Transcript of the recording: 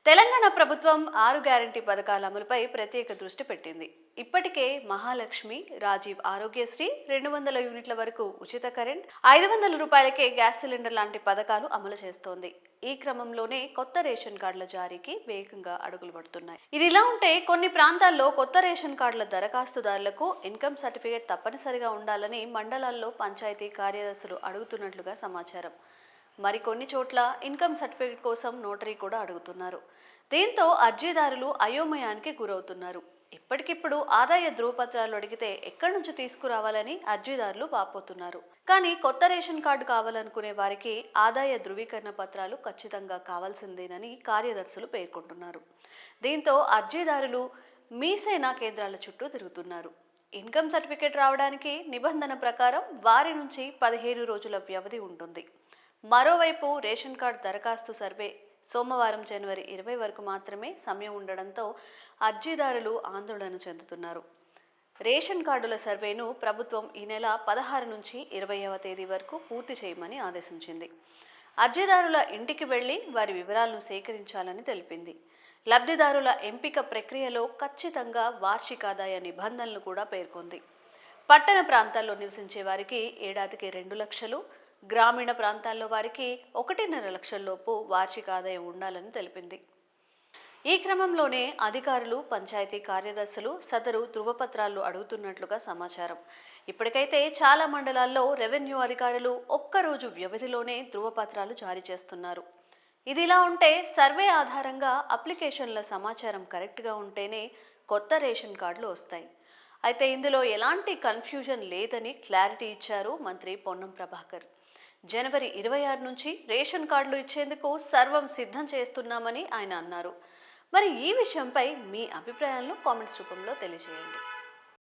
తెలంగాణ ప్రభుత్వం 6 గ్యారంటీ పథకాల అమలుపై ప్రత్యేక దృష్టి పెట్టింది. ఇప్పటికే మహాలక్ష్మి, రాజీవ్ ఆరోగ్యశ్రీ, 200 యూనిట్ల వరకు ఉచిత కరెంట్, 500 రూపాయలకే గ్యాస్ సిలిండర్ లాంటి పథకాలు అమలు చేస్తోంది. ఈ క్రమంలోనే కొత్త రేషన్ కార్డుల జారీకి వేగంగా అడుగులు పడుతున్నాయి. ఇదిలా ఉంటే కొన్ని ప్రాంతాల్లో కొత్త రేషన్ కార్డుల దరఖాస్తుదారులకు ఇన్కమ్ సర్టిఫికేట్ తప్పనిసరిగా ఉండాలని మండలాల్లో పంచాయతీ కార్యదర్శులు అడుగుతున్నట్లుగా సమాచారం. మరికొన్ని చోట్ల ఇన్కమ్ సర్టిఫికేట్ కోసం నోటరీ కూడా అడుగుతున్నారు. దీంతో అర్జీదారులు అయోమయానికి గురవుతున్నారు. ఇప్పటికిప్పుడు ఆదాయ ధృవపత్రాలు అడిగితే ఎక్కడి నుంచి తీసుకురావాలని అర్జీదారులు వాపోతున్నారు. కానీ కొత్త రేషన్ కార్డు కావాలనుకునే వారికి ఆదాయ ధృవీకరణ పత్రాలు ఖచ్చితంగా కావాల్సిందేనని కార్యదర్శులు పేర్కొంటున్నారు. దీంతో అర్జీదారులు మీ సేనా కేంద్రాల చుట్టూ తిరుగుతున్నారు. ఇన్కమ్ సర్టిఫికేట్ రావడానికి నిబంధన ప్రకారం వారి నుంచి 15 రోజుల వ్యవధి ఉంటుంది. మరోవైపు రేషన్ కార్డు దరఖాస్తు సర్వే సోమవారం జనవరి 20 వరకు మాత్రమే సమయం ఉండడంతో అర్జీదారులు ఆందోళన చెందుతున్నారు. రేషన్ కార్డుల సర్వేను ప్రభుత్వం ఈ నెల 16 నుంచి 20వ తేదీ వరకు పూర్తి చేయమని ఆదేశించింది. అర్జీదారుల ఇంటికి వెళ్లి వారి వివరాలను సేకరించాలని తెలిపింది. లబ్ధిదారుల ఎంపిక ప్రక్రియలో ఖచ్చితంగా వార్షిక ఆదాయ నిబంధనలు కూడా పేర్కొంది. పట్టణ ప్రాంతాల్లో నివసించే వారికి ఏడాదికి 2 లక్షలు, గ్రామీణ ప్రాంతాల్లో వారికి 1.5 లక్షల్లోపు వార్షిక ఆదాయం ఉండాలని తెలిపింది. ఈ క్రమంలోనే అధికారులు, పంచాయతీ కార్యదర్శులు సదరు ధృవపత్రాలు అడుగుతున్నట్లుగా సమాచారం. ఇప్పటికైతే చాలా మండలాల్లో రెవెన్యూ అధికారులు ఒక్కరోజు వ్యవధిలోనే ధృవపత్రాలు జారీ చేస్తున్నారు. ఇదిలా ఉంటే సర్వే ఆధారంగా అప్లికేషన్ల సమాచారం కరెక్ట్గా ఉంటేనే కొత్త రేషన్ కార్డులు వస్తాయి. అయితే ఇందులో ఎలాంటి కన్ఫ్యూజన్ లేదని క్లారిటీ ఇచ్చారు మంత్రి పొన్నం ప్రభాకర్. జనవరి 26 నుంచి రేషన్ కార్డులు ఇచ్చేందుకు సర్వం సిద్ధం చేస్తున్నామని ఆయన అన్నారు. మరి ఈ విషయంపై మీ అభిప్రాయాలను కామెంట్స్ రూపంలో తెలియజేయండి.